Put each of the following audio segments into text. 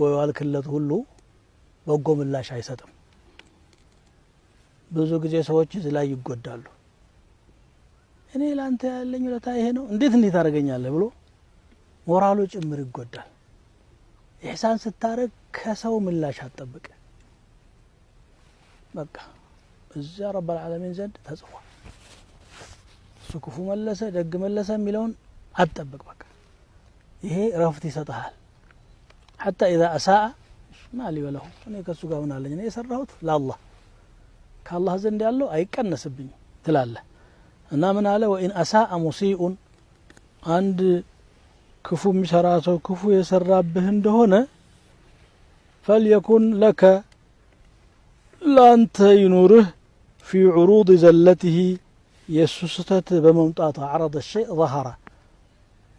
ጎዋልክለት ሁሉ በጎ ምላሽ አይሰጥም ብዙ ጊዜ ሰዎች እዚህ ላይ ይጎዳሉ እኔ ላንተ ያለኝ ለታ ይሄ ነው እንዴት ታረጋኛለህ ብሎ ሞራሉ ጭምር ይጎዳል ኢህሳን ስታረግ ከሰው ምላሽ አጠብቅ በቃ እዛ ረብ العالمين ዘንድ ተጽፏል ሱኩፉ መለሰ ደግ መለሰ የሚለውን አጠብቅ በቃ ይሄ ረፍት ይሰጣል حتى اذا اساء ما لي وله እኔ ከሱ ጋር ሆናለኝ እኔ የሰራሁት ለአላህ ከአላህ ዘንድ ያለው አይቀነስብኝ ትላለህ እና ምን አለ وان اساء مسيء አንድ ክፉ የሚሰራ ሰው ክፉ የሰራብህ እንደሆነ فليكن لك لانت ينوره في عروض زلته يسستت بممطاط عرض الشيء ظهر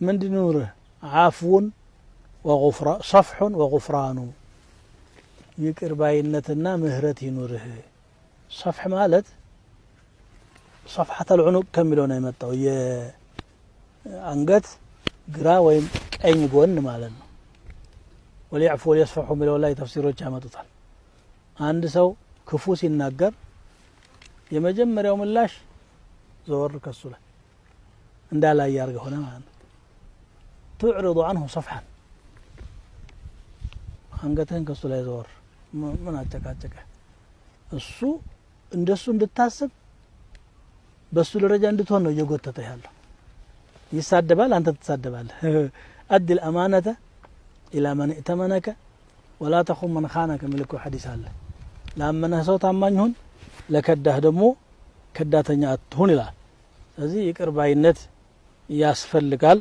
من نوره عفو وغفران صفح وغفران يقر باينتنا مهرت ينوره صفح مالت صفحة العنق كملونا يمطاو አንገት ግራ ወይም ቀኝ ጎን ማለት ነው وليعفو وليصفحوا من الله ተፍሲሮች ያመጡታል አንድ ሰው ክፉ ሲናገር የመጀመሪያው ምላሽ ዘወር ከሱ ላይ እንዳላይ ያርገው ሆነ ማለት ነው تعرض عنه صفحا አንገትህን ከሱ ላይ ዘወር ምን አጨቃጨቀ እሱ እንደሱ እንድታስብ በሱ ደረጃ እንድትሆን ነው እየጎተተ ያለው يسادبال أنت تسادبال أدي الأمانة إلى من ائتمنك ولا تخون من خانك ملك حديث الله لما نسوت عمانهن لكده دمو كداتني أتهون لا هذه يقرب عينت ياسفل قال